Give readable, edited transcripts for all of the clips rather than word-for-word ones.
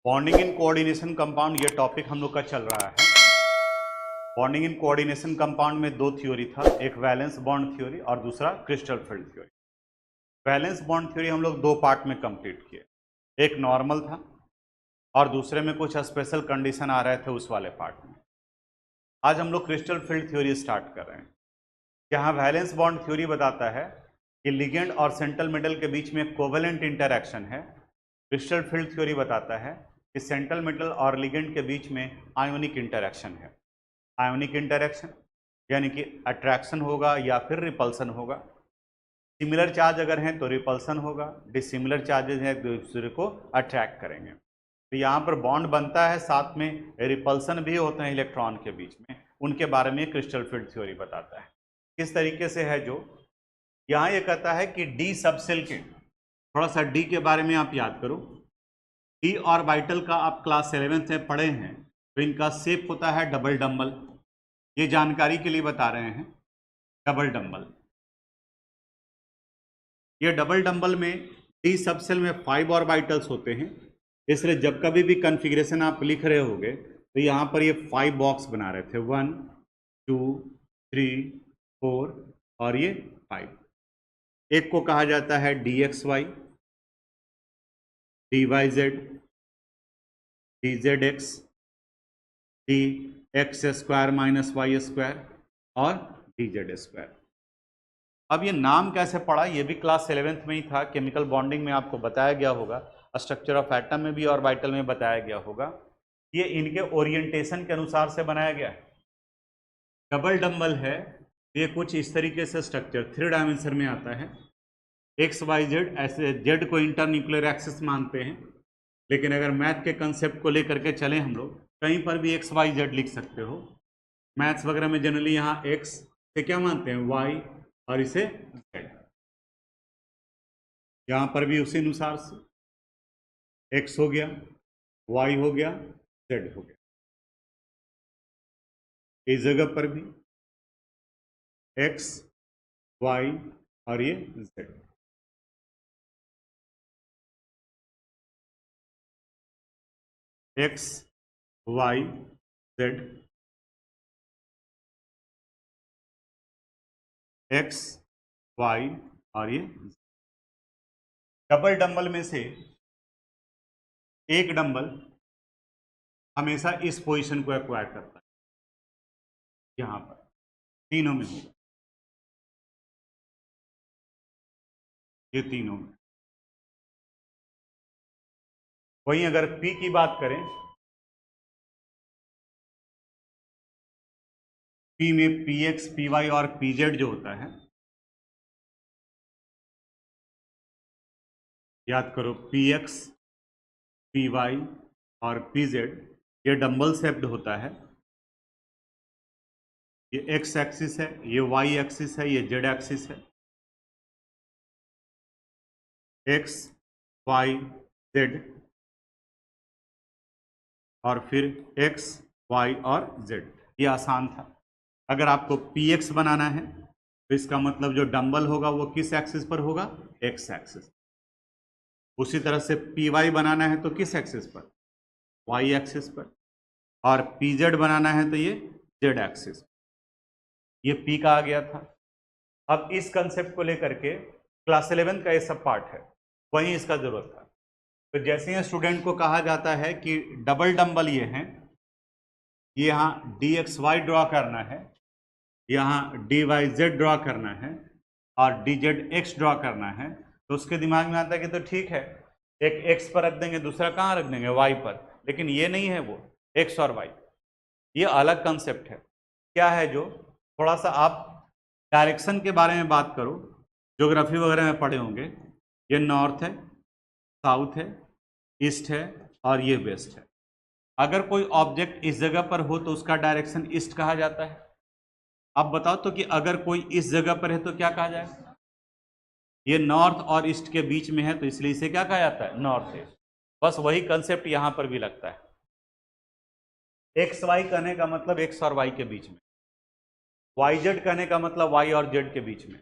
Bonding in coordination compound, ये topic हम लोग का चल रहा है। बॉन्डिंग इन कोऑर्डिनेशन कंपाउंड में दो थ्योरी था, एक वैलेंस बॉन्ड थ्योरी और दूसरा crystal field theory. Valence bond theory हम लोग दो पार्ट में कंप्लीट किए, एक नॉर्मल था और दूसरे में कुछ स्पेशल कंडीशन आ रहे थे उस वाले पार्ट में। आज हम लोग क्रिस्टल फील्ड थ्योरी स्टार्ट कर रहे हैं, जहाँ वैलेंस बॉन्ड थ्योरी बताता है कि लिगेंड और सेंट्रल मेटल के बीच में कोवेलेंट इंटरैक्शन है। क्रिस्टल फील्ड थ्योरी बताता है कि सेंट्रल मेटल और लिगेंड के बीच में आयोनिक इंटरैक्शन है। आयोनिक इंटरैक्शन यानी कि अट्रैक्शन होगा या फिर रिपल्सन होगा। सिमिलर चार्ज अगर हैं तो रिपल्सन होगा, डिसिमिलर चार्जेज हैं तो एक दूसरे को अट्रैक्ट करेंगे। तो यहाँ पर बॉन्ड बनता है, साथ में रिपल्सन भी होते हैं इलेक्ट्रॉन के बीच में, उनके बारे में क्रिस्टल फील्ड थ्योरी बताता है। किस तरीके से है, जो यहाँ ये कहता है कि डी सबसेल के, थोड़ा सा डी के बारे में आप याद करो। डी ऑर्बिटल का आप क्लास 11th में पढ़े हैं, तो इनका शेप होता है डबल डंबल। ये जानकारी के लिए बता रहे हैं, डबल डंबल। ये डबल डंबल में डी सबसेल में 5 ऑर्बिटल्स होते हैं, इसलिए जब कभी भी कॉन्फ़िगरेशन आप लिख रहे होगे तो यहाँ पर ये 5 बॉक्स बना रहे थे, 1 2 3 4 और ये 5। एक को कहा जाता है d x y, d y z, d z x, d x square minus y square और डी जेड स्क्वायर। अब ये नाम कैसे पड़ा, ये भी क्लास 11th में ही था। केमिकल बॉन्डिंग में आपको बताया गया होगा, स्ट्रक्चर ऑफ एटम में भी ऑर्बिटल में बताया गया होगा। ये इनके ओरिएंटेशन के अनुसार से बनाया गया है। डबल डंबल है, ये कुछ इस तरीके से स्ट्रक्चर 3 डायमेंशन में आता है। एक्स वाई जेड, ऐसे जेड को इंटरन्यूक्लियर एक्सिस मानते हैं, लेकिन अगर मैथ के कंसेप्ट को लेकर के चलें हम लोग, कहीं पर भी एक्स वाई जेड लिख सकते हो। मैथ्स वगैरह में जनरली यहाँ एक्स से क्या मानते हैं, वाई, और इसे जेड। यहाँ पर भी उसी अनुसार से एक्स हो गया, वाई हो गया, जेड हो गया। इस जगह पर भी एक्स, वाई और ये z. X, y, z, x, y और ये डबल डंबल में से एक डंबल हमेशा इस पोजीशन को एक्वायर करता है, यहाँ पर तीनों में होगा, ये तीनों में। वहीं अगर P की बात करें, P में PX, PY और PZ जो होता है, याद करो PX, PY और PZ, ये डंबल शेप्ड होता है। ये एक्स एक्सिस है, ये वाई एक्सिस है, ये जेड एक्सिस है। एक्स, वाई, जेड और फिर एक्स, वाई और जेड। ये आसान था। अगर आपको PX बनाना है तो इसका मतलब जो डंबल होगा वो किस एक्सिस पर होगा, एक्स एक्सिस। उसी तरह से PY बनाना है तो किस एक्सिस पर, वाई एक्सिस पर। और PZ बनाना है तो ये जेड एक्सिस। ये P का आ गया था। अब इस कंसेप्ट को लेकर के क्लास 11 का ये सब पार्ट है, वहीं इसका जरूरत था। तो जैसे ही स्टूडेंट को कहा जाता है कि डबल डंबल ये हैं, ये यहाँ डी एक्स वाई ड्रॉ करना है, यहाँ डी वाई जेड ड्रॉ करना है और डी जेड एक्स ड्रॉ करना है, तो उसके दिमाग में आता है कि तो ठीक है, एक एक्स पर रख देंगे, दूसरा कहाँ रख देंगे, वाई पर। लेकिन ये नहीं है, वो एक्स और वाई ये अलग कंसेप्ट है। क्या है, जो थोड़ा सा आप डायरेक्शन के बारे में बात करो, ज्योग्राफी वगैरह में पढ़े होंगे, ये नॉर्थ है, साउथ है, ईस्ट है और ये वेस्ट है। अगर कोई ऑब्जेक्ट इस जगह पर हो तो उसका डायरेक्शन ईस्ट कहा जाता है। अब बताओ तो कि अगर कोई इस जगह पर है तो क्या कहा जाए, ये नॉर्थ और ईस्ट के बीच में है तो इसलिए इसे क्या कहा जाता है, नॉर्थ ईस्ट। बस वही कंसेप्ट यहां पर भी लगता है। एक्स वाई कहने का मतलब एक्स और वाई के बीच में, वाई जेड कहने का मतलब वाई और जेड के बीच में,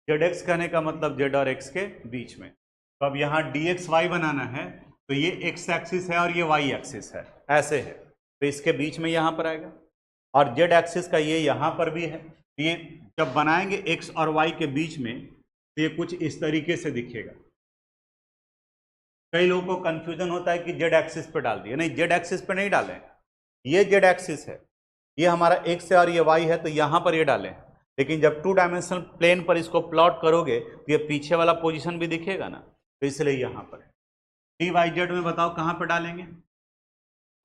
जेड एक्स कहने का मतलब जेड और एक्स के बीच में। तो अब यहाँ डी एक्स वाई बनाना है तो ये एक्स एक्सिस है और ये वाई एक्सिस है, ऐसे है, तो इसके बीच में यहाँ पर आएगा, और जेड एक्सिस का ये यहाँ पर भी है। तो ये जब बनाएंगे एक्स और वाई के बीच में तो ये कुछ इस तरीके से दिखेगा। कई लोगों को कंफ्यूजन होता है कि जेड एक्सिस पे डाल दिया, नहीं, जेड एक्सिस पे नहीं डालें, ये जेड एक्सिस है, ये हमारा एक्स है और ये वाई है, तो यहाँ पर ये डालें। लेकिन जब 2 डायमेंशनल प्लेन पर इसको प्लॉट करोगे तो ये पीछे वाला पोजीशन भी दिखेगा ना, तो इसलिए यहाँ पर है। डी वाई जेड में बताओ कहाँ पर डालेंगे,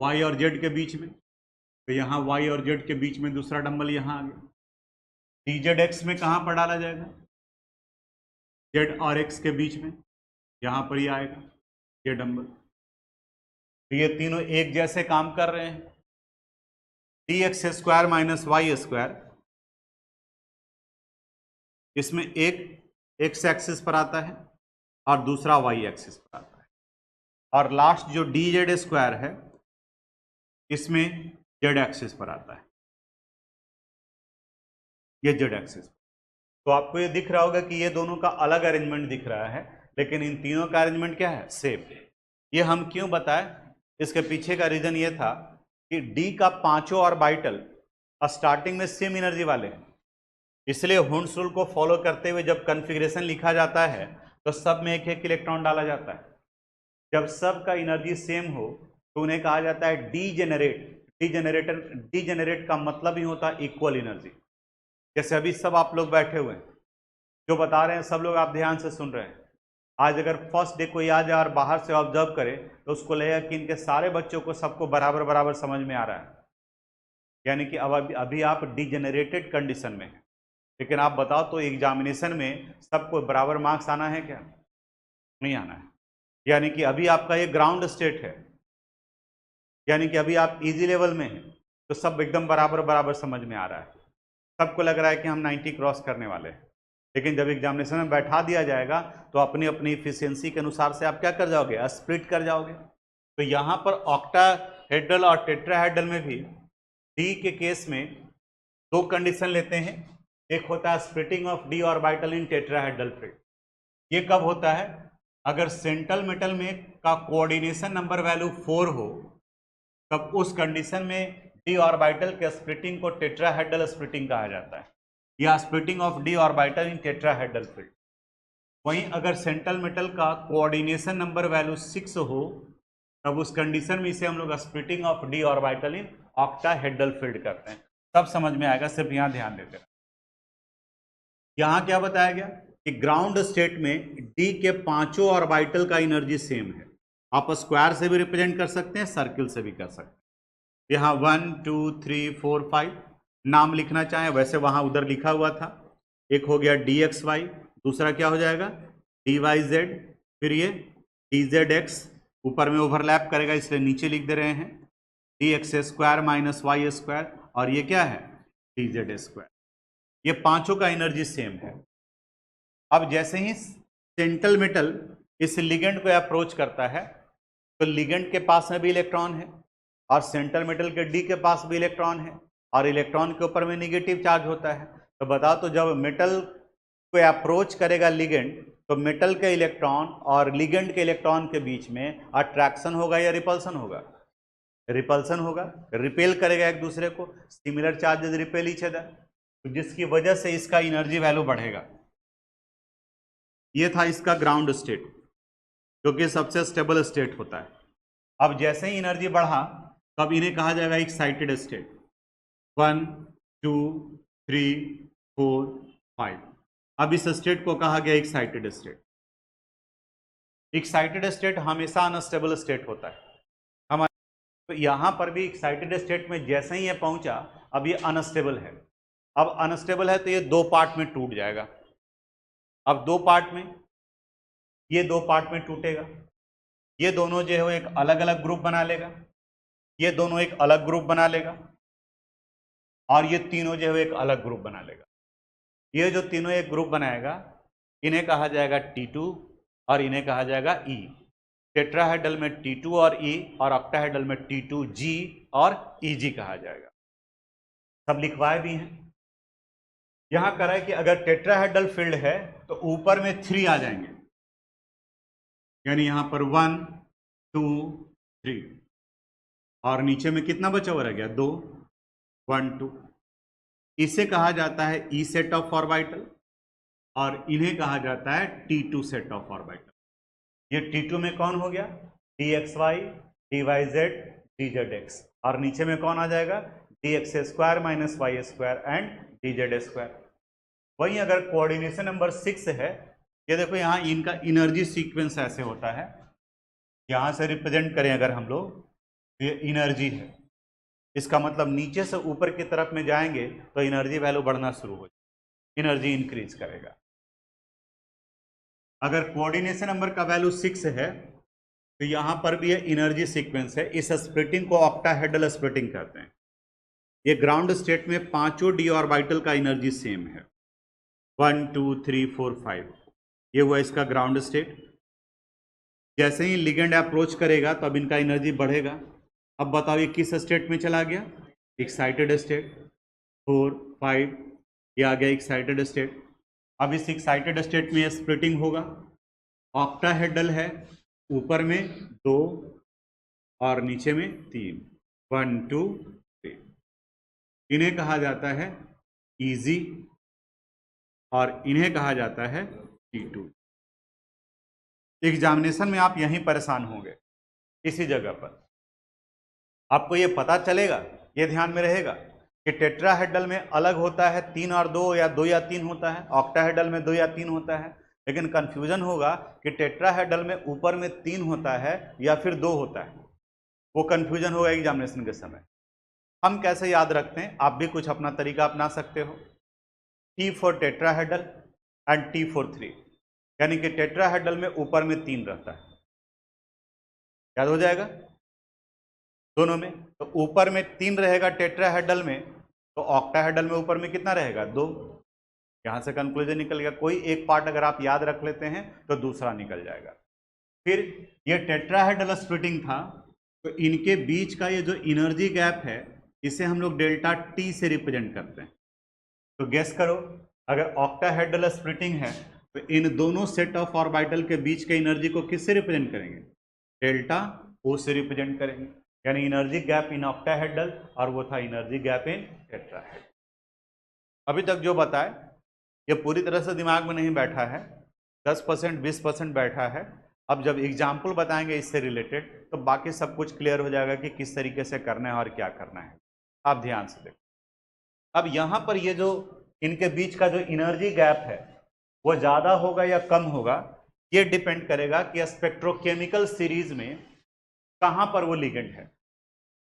वाई और जेड के बीच में, तो यहाँ वाई और जेड के बीच में दूसरा डंबल यहाँ आ गया। डी जेड एक्स में कहाँ पर डाला जाएगा, जेड और एक्स के बीच में, यहाँ पर ही आएगा ये डंबल। तो ये तीनों एक जैसे काम कर रहे हैं। D x square minus y square, इसमें एक एक्स एक्सिस पर आता है और दूसरा वाई एक्सिस पर आता है, और लास्ट जो डी जेड स्क्वायर है इसमें जेड एक्सिस पर आता है, ये जेड एक्सिस। तो आपको ये दिख रहा होगा कि ये दोनों का अलग अरेंजमेंट दिख रहा है, लेकिन इन तीनों का अरेंजमेंट क्या है, सेम। ये हम क्यों बताएं, इसके पीछे का रीजन ये था कि डी का पांचों ऑर्बिटल स्टार्टिंग में सेम एनर्जी वाले हैं, इसलिए हुंड्स रूल को फॉलो करते हुए जब कॉन्फ़िगरेशन लिखा जाता है तो सब में एक एक इलेक्ट्रॉन डाला जाता है। जब सब का एनर्जी सेम हो तो उन्हें कहा जाता है डीजेनरेट। डीजेनरेट का मतलब ही होता है इक्वल एनर्जी। जैसे अभी सब आप लोग बैठे हुए हैं, जो बता रहे हैं सब लोग आप ध्यान से सुन रहे हैं। आज अगर फर्स्ट डे कोई आ जाए और बाहर से ऑब्जर्व करे तो उसको लगेगा कि इनके सारे बच्चों को सबको बराबर बराबर समझ में आ रहा है, यानी कि अब अभी आप डीजेनरेटेड कंडीशन में हैं। लेकिन आप बताओ तो एग्जामिनेशन में सबको बराबर मार्क्स आना है क्या, नहीं आना है। यानी कि अभी आपका ये ग्राउंड स्टेट है, यानी कि अभी आप इजी लेवल में हैं, तो सब एकदम बराबर बराबर समझ में आ रहा है, सबको लग रहा है कि हम 90 क्रॉस करने वाले हैं। लेकिन जब एग्जामिनेशन में बैठा दिया जाएगा तो अपनी अपनी इफिशियंसी के अनुसार से आप क्या कर जाओगे, स्प्लिट कर जाओगे। तो यहाँ पर ऑक्टाहेड्रल और टेट्राहेड्रल में भी डी के केस में दो कंडीशन लेते हैं। एक होता है splitting of D orbital in tetrahedral field. ये कब होता है, अगर सेंट्रल मेटल में का कोऑर्डिनेशन नंबर वैल्यू 4 हो, तब उस कंडीशन में डी ऑर्बिटल के स्प्लिटिंग को टेट्राहेड्रल स्प्लिटिंग कहा जाता है, या splitting of D orbital in tetrahedral field. वहीं अगर सेंट्रल मेटल का कोऑर्डिनेशन नंबर वैल्यू 6 हो, तब उस कंडीशन में इसे हम लोग splitting of D orbital in octahedral field करते हैं। सब समझ में आएगा, सिर्फ यहाँ ध्यान देते हैं। यहाँ क्या बताया गया कि ग्राउंड स्टेट में डी के पांचों ऑर्बिटल का एनर्जी सेम है। आप स्क्वायर से भी रिप्रेजेंट कर सकते हैं, सर्किल से भी कर सकते हैं। यहाँ 1 2 3 4 5 नाम लिखना चाहें वैसे वहाँ उधर लिखा हुआ था। एक हो गया डी एक्स वाई, दूसरा क्या हो जाएगा डी वाई जेड, फिर ये डी जेड एक्स, ऊपर में ओवरलैप करेगा इसलिए नीचे लिख दे रहे हैं d x square minus y square, और ये क्या है डी जेड स्क्वायर। ये पांचों का एनर्जी सेम है। अब जैसे ही सेंट्रल मेटल इस लिगेंड को अप्रोच करता है तो लिगेंड के पास में भी इलेक्ट्रॉन है और सेंट्रल मेटल के डी के पास भी इलेक्ट्रॉन है, और इलेक्ट्रॉन के ऊपर में निगेटिव चार्ज होता है। तो बताओ तो जब मेटल को अप्रोच करेगा लिगेंड तो मेटल के इलेक्ट्रॉन और लिगेंड के इलेक्ट्रॉन के बीच में अट्रैक्शन होगा या रिपल्सन होगा, रिपल्सन होगा, रिपेल करेगा एक दूसरे को, similar charges repel each other, तो जिसकी वजह से इसका एनर्जी वैल्यू बढ़ेगा। ये था इसका ग्राउंड स्टेट, जो कि सबसे स्टेबल स्टेट होता है। अब जैसे ही एनर्जी बढ़ा तब इन्हें कहा जाएगा एक्साइटेड स्टेट। 1 2 3 4 5, अब इस स्टेट को कहा गया एक्साइटेड स्टेट। एक्साइटेड स्टेट हमेशा अनस्टेबल स्टेट होता है हमारे, तो यहाँ पर भी एक्साइटेड स्टेट में जैसे ही ये पहुंचा अब ये अनस्टेबल है। अब अनस्टेबल है तो ये दो पार्ट में टूट जाएगा। अब दो पार्ट में, ये दो पार्ट में टूटेगा, ये दोनों जो है वो एक अलग अलग ग्रुप बना लेगा, ये दोनों एक अलग ग्रुप बना लेगा, और ये तीनों जो है एक अलग ग्रुप बना लेगा। ये जो तीनों एक ग्रुप बनाएगा इन्हें कहा जाएगा T2 और इन्हें कहा जाएगा E। टेट्राहेड्रल में T2 और E, और ऑक्टाहेड्रल में T2G और EG कहा जाएगा। सब लिखवाए भी हैं। यहां कह रहा है कि अगर टेट्राहेड्रल फील्ड है तो ऊपर में 3 आ जाएंगे, यानी यहां पर 1 2 3 और नीचे में कितना बचा हुआ रह गया 2 1 2। इसे कहा जाता है ई सेट ऑफ ऑर्बिटल और इन्हें कहा जाता है T2 सेट ऑफ ऑर्बिटल। ये T2 में कौन हो गया dxy dyz dzx और नीचे में कौन आ जाएगा dx square minus y square and dz square. वहीं अगर कोऑर्डिनेशन नंबर 6 है, ये देखो यहाँ इनका एनर्जी सीक्वेंस ऐसे होता है, यहाँ से रिप्रेजेंट करें अगर हम लोग तो ये एनर्जी है, इसका मतलब नीचे से ऊपर की तरफ में जाएंगे तो एनर्जी वैल्यू बढ़ना शुरू हो जाएगी, एनर्जी इंक्रीज करेगा। अगर कोऑर्डिनेशन नंबर का वैल्यू 6 है तो यहाँ पर भी ये एनर्जी सीक्वेंस है। इस स्प्लिटिंग को ऑक्टाहेड्रल स्प्लिटिंग कहते हैं। ये ग्राउंड स्टेट में पांचों डी ऑर्बिटल का एनर्जी सेम है 1 2 3 4 5। ये हुआ इसका ग्राउंड स्टेट। जैसे ही लिगेंड अप्रोच करेगा तो अब इनका एनर्जी बढ़ेगा। अब बताओ ये किस स्टेट में चला गया, एक्साइटेड स्टेट। 4 5 ये आ गया एक्साइटेड स्टेट। अब इस एक्साइटेड स्टेट में स्प्लिटिंग होगा, ऑक्टाहेड्रल है, ऊपर में 2 और नीचे में 3 1 2 3। इन्हें कहा जाता है इजी और इन्हें कहा जाता है T2। एग्जामिनेशन में आप यहीं परेशान होंगे, इसी जगह पर आपको ये पता चलेगा, ये ध्यान में रहेगा कि टेट्राहेड्रल में अलग होता है 3 और 2 या 2 या 3 होता है, ऑक्टाहेड्रल में 2 या 3 होता है। लेकिन कंफ्यूजन होगा कि टेट्राहेड्रल में ऊपर में 3 होता है या फिर 2 होता है, वो कंफ्यूजन होगा एग्जामिनेशन के समय। हम कैसे याद रखते हैं, आप भी कुछ अपना तरीका अपना सकते हो। T for tetrahedral and T for 3, यानी कि टेट्राहेड्रल में ऊपर में 3 रहता है, याद हो जाएगा दोनों में। तो ऊपर में 3 रहेगा टेट्राहेड्रल में, तो ऑक्टाहेड्रल में ऊपर में कितना रहेगा 2। यहां से कंक्लूजन निकल गया। कोई एक पार्ट अगर आप याद रख लेते हैं तो दूसरा निकल जाएगा। फिर ये टेट्राहेड्रल स्प्लिटिंग था, तो इनके बीच का ये जो एनर्जी गैप है इसे हम लोग डेल्टा T से रिप्रेजेंट करते हैं। तो गेस करो, अगर ऑक्टाहेड्रल स्प्लिटिंग है तो इन दोनों सेट ऑफ ऑर्बिटल के बीच के एनर्जी को किससे रिप्रेजेंट करेंगे, डेल्टा O से रिप्रेजेंट करेंगे। यानी एनर्जी गैप इन ऑक्टाहेड्रल और वो था एनर्जी गैप इन टेट्राहेड्रल। अभी तक जो बताए ये पूरी तरह से दिमाग में नहीं बैठा है, 10% 20% बैठा है। अब जब एग्जाम्पल बताएंगे इससे रिलेटेड तो बाकी सब कुछ क्लियर हो जाएगा कि किस तरीके से करना है और क्या करना है। आप ध्यान से देखो, अब यहाँ पर ये जो इनके बीच का जो एनर्जी गैप है वो ज़्यादा होगा या कम होगा, ये डिपेंड करेगा कि स्पेक्ट्रोकेमिकल सीरीज में कहाँ पर वो लिगेंड है।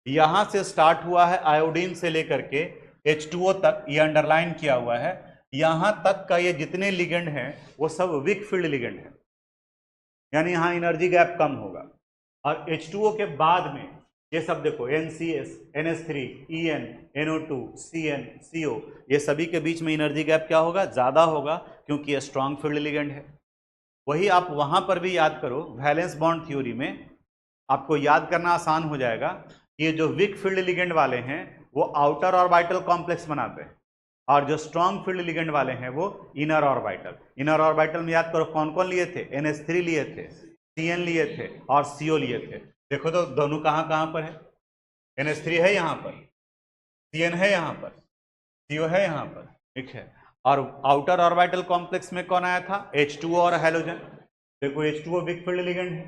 यहाँ से स्टार्ट हुआ है आयोडीन से लेकर के H2O तक, ये अंडरलाइन किया हुआ है। यहाँ तक का ये जितने लिगेंड हैं वो सब वीक फील्ड लिगेंड है, यानी यहाँ एनर्जी गैप कम होगा। और H2O के बाद में ये सब देखो NCS, NH3, EN, NO2, CN, CO, ये सभी के बीच में एनर्जी गैप क्या होगा, ज़्यादा होगा, क्योंकि ये स्ट्रॉन्ग फील्ड लिगेंड है। वही आप वहाँ पर भी याद करो, वैलेंस बॉन्ड थ्योरी में आपको याद करना आसान हो जाएगा। ये जो वीक फील्ड लिगेंड वाले हैं वो आउटर ऑर्बिटल कॉम्प्लेक्स बनाते हैं और जो स्ट्रॉन्ग फील्ड लिगेंड वाले हैं वो इनर ऑर्बिटल। इनर ऑर्बिटल में याद करो कौन कौन लिए थे, NH3 लिए थे, CN लिए थे और CO लिए थे। देखो तो दोनों कहाँ कहाँ पर है, NH3 है यहाँ पर, CN है यहाँ पर, CO है यहाँ पर, ठीक है। और आउटर ऑर्बिटल कॉम्प्लेक्स में कौन आया था, H2O और हेलोजन। देखो H2O वीक फील्ड लिगेंड है,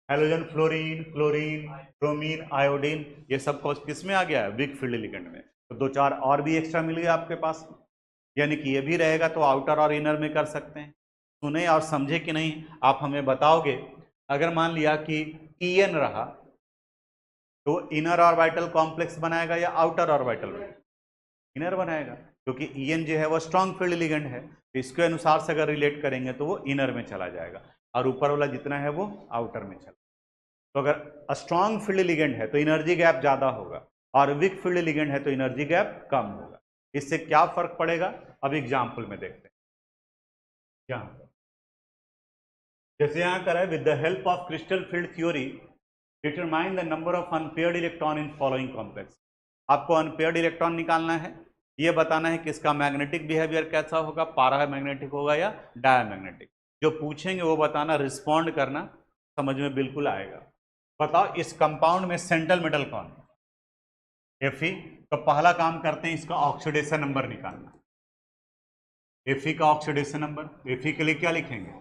halogen fluorine, chlorine, bromine, iodine, ये सब किस में आ गया है, वीक फील्ड लिगेंड में। तो 2-4 और भी एक्स्ट्रा मिल गया आपके पास, यानी कि ये भी रहेगा तो आउटर और इनर में कर सकते हैं। सुने और समझे कि नहीं आप हमें बताओगे। अगर मान लिया कि EN रहा तो इनर ऑर्बिटल कॉम्प्लेक्स बनाएगा या आउटर ऑर्बिटल में, इनर बनाएगा, क्योंकि EN जो है वो स्ट्रॉन्ग फील्ड लिगेंड है। तो इसके अनुसार से अगर रिलेट करेंगे तो वो इनर में चला जाएगा और ऊपर वाला जितना है वो आउटर में चला। तो अगर स्ट्रॉन्ग फील्ड लिगेंड है तो एनर्जी गैप ज़्यादा होगा और वीक फील्ड लिगेंड है तो एनर्जी गैप कम होगा। इससे क्या फर्क पड़ेगा, अब एग्जाम्पल में देखते हैं। यहाँ जैसे यहाँ करा है, with the help of crystal field theory determine the number of unpaired electron in following complex. आपको अनपेयर्ड इलेक्ट्रॉन निकालना है, ये बताना है कि इसका मैग्नेटिक बिहेवियर कैसा होगा, पैरामैग्नेटिक होगा या डायमैग्नेटिक। जो पूछेंगे वो बताना, रिस्पॉन्ड करना, समझ में बिल्कुल आएगा। बताओ इस कंपाउंड में सेंट्रल मेटल कौन है? Fe। तो पहला काम करते हैं, इसका ऑक्सीडेशन नंबर निकालना। Fe का ऑक्सीडेशन नंबर, Fe के लिए क्या लिखेंगे?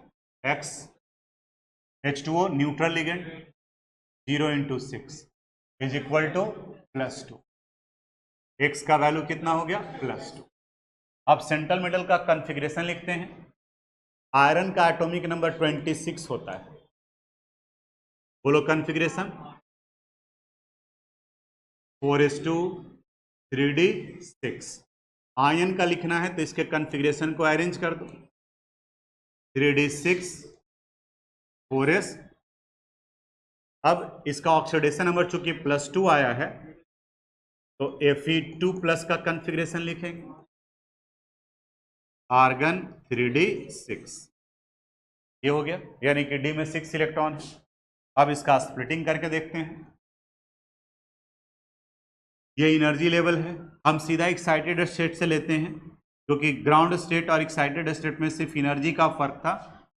X, H2O neutral ligand 0 × 6 is equal to +2। X का वैल्यू कितना हो गया? +2। अब सेंट्रल मेटल का कॉन्फ़िगरेशन लिखते हैं। आयरन का एटॉमिक नंबर 26 होता है। बोलो कॉन्फ़िगरेशन 4s2 3d6। आयन का लिखना है तो इसके कॉन्फ़िगरेशन को अरेंज कर दो, 3d6 4s। अब इसका ऑक्सीडेशन नंबर चूंकि +2 आया है तो Fe2+ का कॉन्फ़िगरेशन लिखेंगे, आर्गन 3d6। ये हो गया, यानी कि डी में 6 इलेक्ट्रॉन है। अब इसका स्प्लिटिंग करके देखते हैं। ये एनर्जी लेवल है, हम सीधा एक्साइटेड स्टेट से लेते हैं, क्योंकि ग्राउंड स्टेट और एक्साइटेड स्टेट में सिर्फ एनर्जी का फर्क था,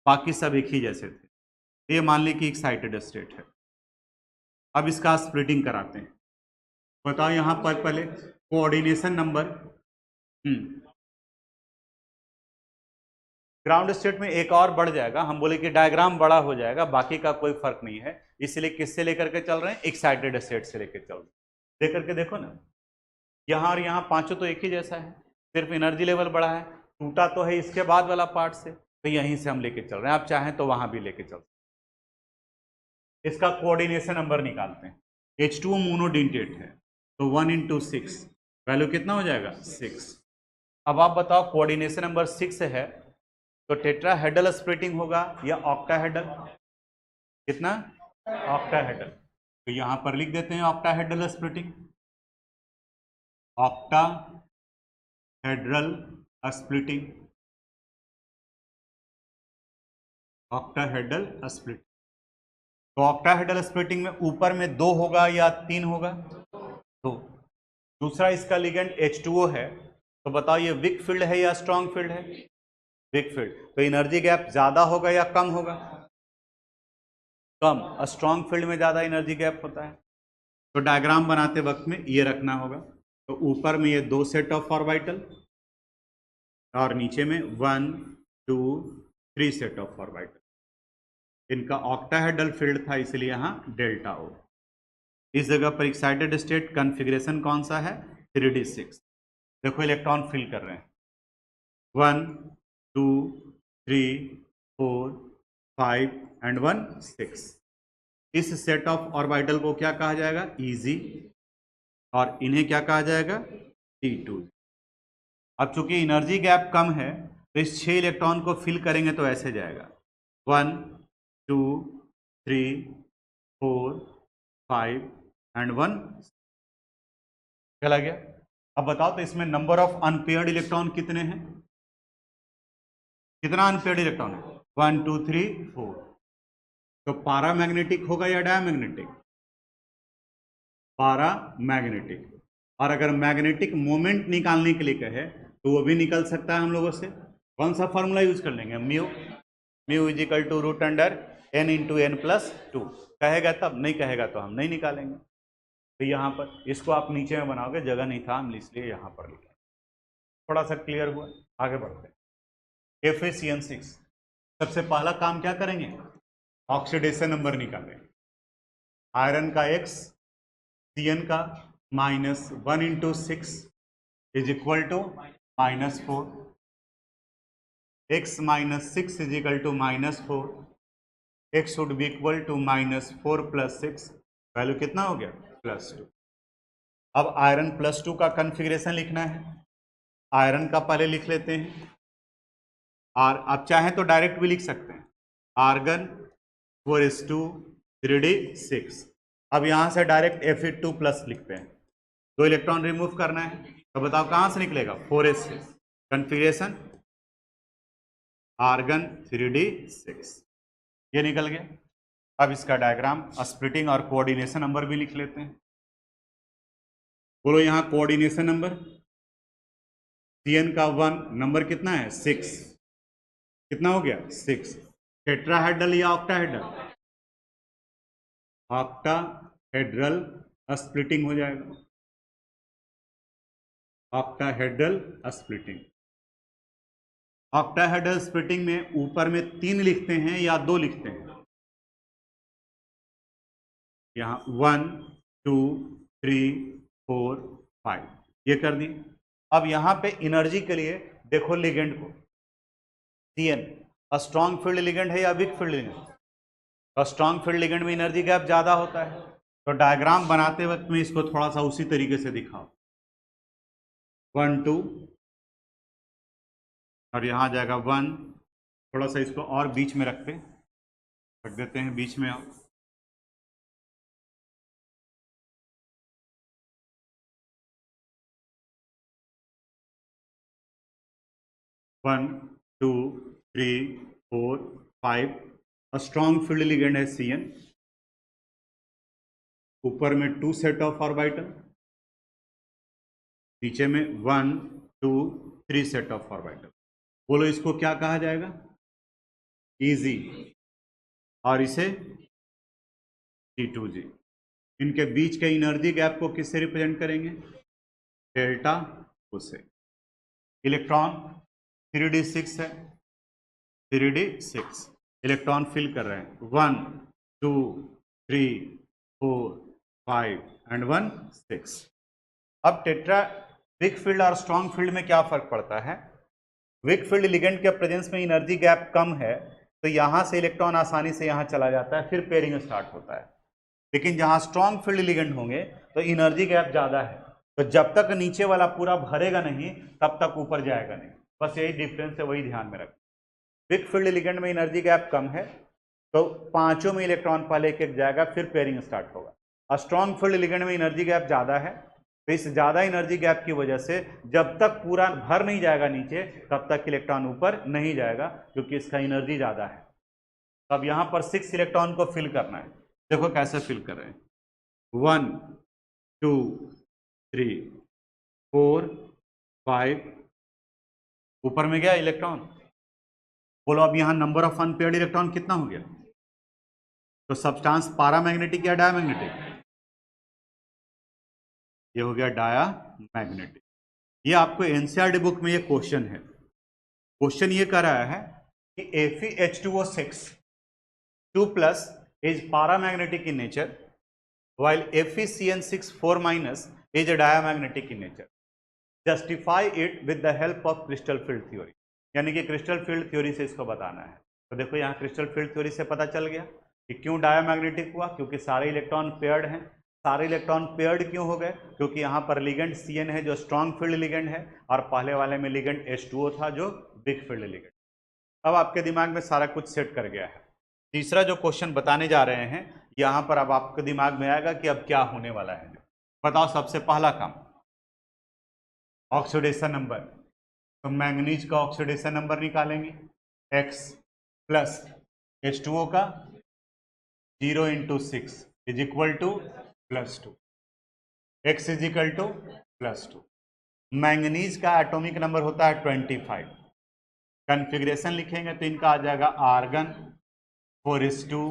बाकी सब एक ही जैसे थे। ये मान ली कि एक्साइटेड स्टेट है। अब इसका स्प्लिटिंग कराते हैं। बताओ यहाँ पर पहले कोऑर्डिनेशन नंबर, ग्राउंड स्टेट में एक और बढ़ जाएगा, हम बोले कि डायग्राम बड़ा हो जाएगा, बाकी का कोई फर्क नहीं है। इसलिए किससे लेकर के चल रहे हैं? एक्साइटेड स्टेट से लेकर चल रहे हैं। देख करके देखो ना, यहाँ और यहाँ पांचों तो एक ही जैसा है, सिर्फ एनर्जी लेवल बड़ा है। टूटा तो है इसके बाद वाला पार्ट से, तो यहीं से हम लेके चल रहे हैं। आप चाहें तो वहां भी लेके चल। इसका कोऑर्डिनेशन नंबर निकालते हैं। H2O मोनोडेंटेट है तो 1 × 6 वैल्यू कितना हो जाएगा? 6। अब आप बताओ कोऑर्डिनेशन नंबर 6 है तो टेट्राहेड्रल स्प्लिटिंग होगा या ऑक्टाहेड्रल? कितना? ऑक्टाहेड्रल। तो यहां पर लिख देते हैं octahedral splitting, octahedral splitting, octahedral splitting. तो ऑक्टाहेड्रल स्प्लिटिंग में ऊपर में 2 होगा या 3 होगा? तो दूसरा इसका लिगेंड H2O है, तो बताओ ये वीक फील्ड है या स्ट्रॉन्ग फील्ड है? Weak field. तो एनर्जी गैप ज्यादा होगा या कम होगा? कम। स्ट्रॉन्ग फील्ड में ज्यादा एनर्जी गैप होता है। तो डायग्राम बनाते वक्त में ये रखना होगा। तो ऊपर में ये 2 सेट ऑफ ऑर्बिटल और नीचे में 1 2 3 सेट ऑफ ऑर्बिटल। इनका ऑक्टाहेड्रल फील्ड था, इसलिए यहां डेल्टा हो। इस जगह पर एक्साइटेड स्टेट कॉन्फ़िगरेशन कौन सा है? 3d6। देखो इलेक्ट्रॉन फिल कर रहे हैं, 1 2 3 4 5 एंड 1 6। इस सेट ऑफ ऑर्बिटल को क्या कहा जाएगा? इजी। और इन्हें क्या कहा जाएगा? T2। अब चूंकि एनर्जी गैप कम है तो इस 6 इलेक्ट्रॉन को फिल करेंगे तो ऐसे जाएगा, 1 2 3 4 5 एंड 1। चला गया। अब बताओ तो इसमें नंबर ऑफ अनपेयर्ड इलेक्ट्रॉन कितने हैं? कितना अनपेयर्ड इलेक्ट्रॉन है? 1 2 3 4। तो पैरामैग्नेटिक होगा या डायमैग्नेटिक? पैरामैग्नेटिक। और अगर मैग्नेटिक मोमेंट निकालने के लिए कहे तो वो भी निकल सकता है हम लोगों से। कौन सा फॉर्मूला यूज कर लेंगे? Mu is equal to √n × n+2। कहेगा तब, नहीं कहेगा तो हम नहीं निकालेंगे। तो यहाँ पर इसको आप नीचे में बनाओगे, जगह नहीं था हम इसलिए यहाँ पर लिखा। थोड़ा सा क्लियर हुआ? आगे बढ़ते हैं। FeCN6। सबसे पहला काम क्या करेंगे? ऑक्सीडेशन नंबर निकालेंगे। आयरन का X, CN का -1 × 6 is equal to -4। X - 6 is equal to -4। X should be equal to -4 + 6। Value कितना हो गया? +2। अब आयरन +2 का कॉन्फ़िगरेशन लिखना है। आयरन का पहले लिख लेते हैं, और आप चाहें तो डायरेक्ट भी लिख सकते हैं, आर्गन 4s2 3d6। अब यहां से डायरेक्ट Fe2+ लिखते हैं। 2 इलेक्ट्रॉन रिमूव करना है, तो बताओ कहां से निकलेगा? 4s6। कॉन्फ़िगरेशन आर्गन 3d6, ये निकल गया। अब इसका डायग्राम, स्प्लिटिंग और कोऑर्डिनेशन नंबर भी लिख लेते हैं। बोलो यहाँ कोऑर्डिनेशन नंबर, CN का 1 नंबर कितना है? 6। कितना हो गया? 6। टेट्राहेड्रल या ऑक्टाहेड्रल? ऑक्टाहेड्रल स्प्लिटिंग हो जाएगा, ऑक्टाहेड्रल स्प्लिटिंग। ऑक्टाहेड्रल स्प्लिटिंग में ऊपर में 3 लिखते हैं या 2 लिखते हैं? यहाँ 1 2 3 4 5 ये कर दी। अब यहाँ पे एनर्जी के लिए देखो लिगेंड को, CN स्ट्रॉन्ग फील्ड लिगेंड है या weak field ligand? Strong field ligand में एनर्जी गैप ज्यादा होता है, तो डायग्राम बनाते वक्त में इसको थोड़ा सा उसी तरीके से दिखाओ। 1 2 और यहाँ जाएगा 1, थोड़ा सा इसको और बीच में रख देते हैं बीच में। 1 2 3 4 5 स्ट्रॉन्ग फील्ड लिगेंड है CN, ऊपर में 2 सेट ऑफ ऑर्बिटल, नीचे में 1 2 3 सेट ऑफ ऑर्बिटल। बोलो इसको क्या कहा जाएगा? इजी, और इसे T2G। इनके बीच के एनर्जी गैप को किससे रिप्रेजेंट करेंगे? डेल्टा उसे। इलेक्ट्रॉन 3d6 है, 3d6 इलेक्ट्रॉन फिल कर रहे हैं, 1 2 3 4 5 एंड 1 6। अब टेट्रा वीक फील्ड और स्ट्रॉन्ग फील्ड में क्या फर्क पड़ता है? वीक फील्ड लिगेंड के प्रेजेंस में एनर्जी गैप कम है, तो यहां से इलेक्ट्रॉन आसानी से यहां चला जाता है, फिर पेयरिंग स्टार्ट होता है। लेकिन जहां स्ट्रॉन्ग फील्ड लिगेंड होंगे तो एनर्जी गैप ज्यादा है, तो जब तक नीचे वाला पूरा भरेगा नहीं तब तक ऊपर जाएगा नहीं। बस यही डिफरेंस है, वही ध्यान में रखें। वीक फील्ड लिगेंड में एनर्जी गैप कम है, तो पांचों में इलेक्ट्रॉन पहले एक एक जाएगा, फिर पेयरिंग स्टार्ट होगा। और स्ट्रॉन्ग फील्ड लिगेंड में एनर्जी गैप ज्यादा है, तो इस ज्यादा एनर्जी गैप की वजह से जब तक पूरा भर नहीं जाएगा नीचे तब तक इलेक्ट्रॉन ऊपर नहीं जाएगा, क्योंकि इसका एनर्जी ज्यादा है। अब यहां पर 6 इलेक्ट्रॉन को फिल करना है, देखो कैसे फिल कर रहे हैं। 1 2 3 4 5 ऊपर में गया इलेक्ट्रॉन। बोलो अब यहां नंबर ऑफ अनपेयर्ड इलेक्ट्रॉन कितना हो गया? तो सब्सटेंस पारामैग्नेटिक या डायमैग्नेटिक? ये हो गया डायमैग्नेटिक। ये आपको एनसीईआरटी बुक में ये क्वेश्चन है। क्वेश्चन ये कर रहा है कि FeH2O6 2+ is paramagnetic in nature while FeCN6 4- is diamagnetic in nature. Justify it with the help of crystal field theory। यानी कि क्रिस्टल फील्ड थ्योरी से इसको बताना है। तो देखो यहाँ क्रिस्टल फील्ड थ्योरी से पता चल गया कि क्यों डायमैग्नेटिक हुआ, क्योंकि सारे इलेक्ट्रॉन पेयर्ड हैं। सारे इलेक्ट्रॉन पेयर्ड क्यों हो गए? क्योंकि यहाँ पर लिगेंड CN है जो स्ट्रॉन्ग फील्ड लिगेंड है, और पहले वाले में लिगेंड H2O था जो वीक फील्ड लिगेंड। अब आपके दिमाग में सारा कुछ सेट कर गया है। तीसरा जो क्वेश्चन बताने जा रहे हैं, यहाँ पर अब आपके दिमाग में आएगा कि अब क्या होने वाला है। बताओ, सबसे पहला काम ऑक्सीडेशन नंबर। तो मैंगनीज का ऑक्सीडेशन नंबर निकालेंगे, X प्लस H2O का 0 × 6 is equal to +2, X is equal to +2। Manganese का एटॉमिक नंबर होता है 25। कन्फिग्रेशन लिखेंगे तो इनका आ जाएगा आर्गन 4s2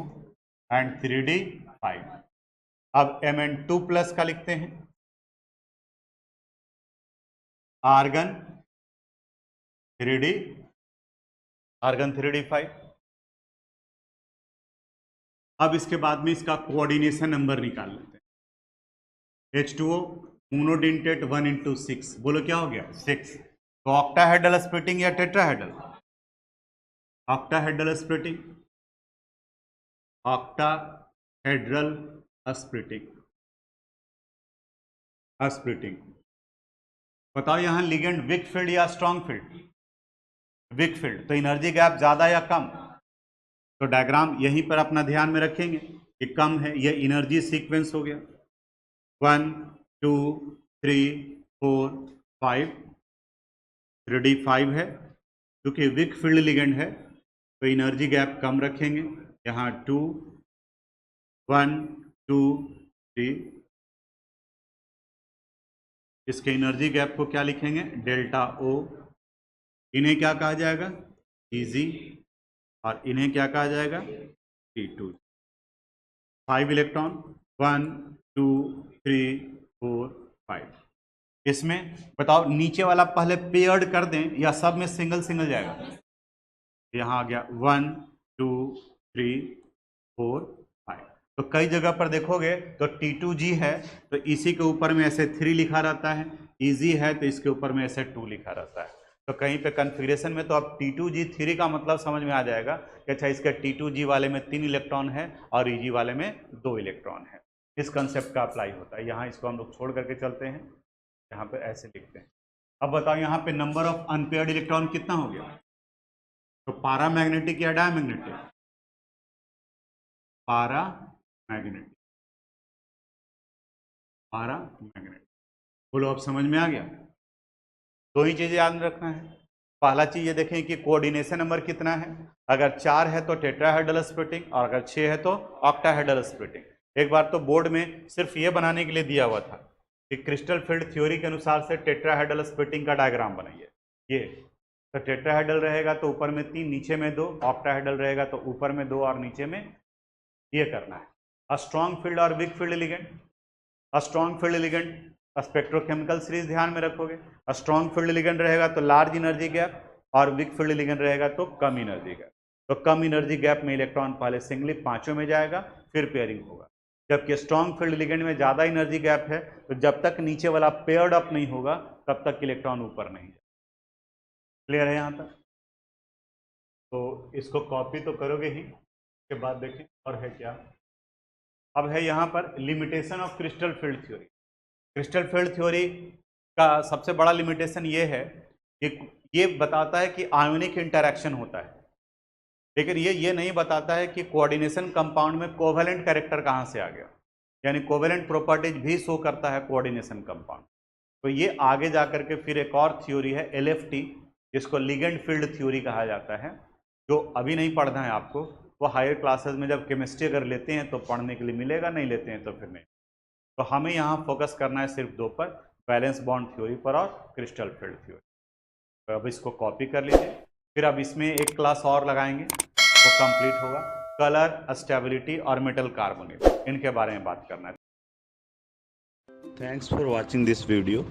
एंड 3d5। अब Mn2+ का लिखते हैं, आर्गन 3d5। अब इसके बाद में इसका कोऑर्डिनेशन नंबर निकाल लेते हैं। H2O मोनोडेंटेट 1 × 6, बोलो क्या हो गया? 6। तो ऑक्टाहेड्रल स्प्लिटिंग या tetrahedral? Octahedral splitting, octahedral splitting. बताओ यहाँ लिगेंड वीक फील्ड या स्ट्रॉन्ग फील्ड? वीक फील्ड, तो एनर्जी गैप ज्यादा या कम? तो डायग्राम यहीं पर अपना ध्यान में रखेंगे कि कम है, ये एनर्जी सीक्वेंस हो गया। 1 2 3 4 5 3d5 है, क्योंकि वीक फील्ड लिगेंड है तो एनर्जी गैप कम रखेंगे। यहाँ 2 1 2 3, इसके एनर्जी गैप को क्या लिखेंगे? Delta O। इन्हें क्या कहा जाएगा? Eg। और इन्हें क्या कहा जाएगा? T2। 5 इलेक्ट्रॉन, 1 2 3 4 5। इसमें बताओ नीचे वाला पहले पेयर्ड कर दें या सब में सिंगल सिंगल जाएगा? यहाँ आ गया 1 2 3 4 5। तो कई जगह पर देखोगे तो T2G है तो इसी के ऊपर में ऐसे 3 लिखा रहता है, इजी है तो इसके ऊपर में ऐसे 2 लिखा रहता है। तो कहीं पे कन्फिग्रेशन में तो अब T2G 3 का मतलब समझ में आ जाएगा कि अच्छा इसके T2G वाले में 3 इलेक्ट्रॉन है और EG वाले में 2 इलेक्ट्रॉन है। इस कंसेप्ट का अप्लाई होता है। यहाँ इसको हम लोग छोड़ करके चलते हैं, यहाँ पे ऐसे लिखते हैं। अब बताओ यहाँ पे नंबर ऑफ अनपेयर्ड इलेक्ट्रॉन कितना हो गया? तो पारामैग्नेटिक या डायमैग्नेटिक? पारामैग्नेटिक, पारामैग्नेटिक। बोलो अब समझ में आ गया? दो ही चीजें याद रखना है। पहला चीज ये देखें कि कोऑर्डिनेशन नंबर कितना है। अगर 4 है तो टेट्राहेड्रल स्प्लिटिंग और अगर 6 है तो ऑक्टाहेड्रल स्प्लिटिंग। एक बार तो बोर्ड में सिर्फ ये बनाने के लिए दिया हुआ था कि क्रिस्टल फील्ड थ्योरी के अनुसार से टेट्राहेड्रल स्प्लिटिंग का डायग्राम बनाइए। ये तो टेट्राहेड्रल रहेगा तो ऊपर में 3 नीचे में 2, ऑक्टाहेड्रल रहेगा तो ऊपर में 2 और नीचे में, ये करना है। अ स्ट्रॉन्ग फील्ड और weak field ligand. A strong field ligand spectrochemical series ध्यान में रखोगे। स्ट्रॉन्ग फील्ड लिगेंड रहेगा तो लार्ज एनर्जी गैप और वीक फील्ड लिगेंड रहेगा तो कम एनर्जी गैप। तो कम एनर्जी गैप में इलेक्ट्रॉन पहले सिंगली पांचों में जाएगा फिर पेयरिंग होगा, जबकि स्ट्रॉन्ग फील्ड लिगेंड में ज़्यादा एनर्जी गैप है तो जब तक नीचे वाला पेयर्ड अप नहीं होगा तब तक इलेक्ट्रॉन ऊपर नहीं जाएगा। क्लियर है यहाँ तक? तो इसको कॉपी तो करोगे ही, के बाद देखें और है क्या। अब है यहाँ पर limitation of crystal field theory. Crystal field theory का सबसे बड़ा लिमिटेशन ये है कि ये बताता है कि आयोनिक इंटरैक्शन होता है, लेकिन ये नहीं बताता है कि कोऑर्डिनेशन कंपाउंड में कोवेलेंट कैरेक्टर कहाँ से आ गया, यानी कोवेलेंट प्रॉपर्टीज भी शो करता है कोऑर्डिनेशन कंपाउंड। तो ये आगे जा करके फिर एक और थ्योरी है LFT, जिसको लिगेंड फील्ड थ्योरी कहा जाता है, जो अभी नहीं पढ़ना है आपको। वो हायर क्लासेस में जब केमिस्ट्री अगर लेते हैं तो पढ़ने के लिए मिलेगा, नहीं लेते हैं तो फिर नहीं। तो हमें यहाँ फोकस करना है सिर्फ 2 पर, वैलेंस बॉन्ड थ्योरी पर और क्रिस्टल फील्ड थ्योरी। तो अब इसको कॉपी कर लीजिए, फिर अब इसमें एक क्लास और लगाएंगे, वो कंप्लीट होगा। कलर, स्टेबिलिटी और मेटल कार्बोनेट, इनके बारे में बात करना है। Thanks for watching this video.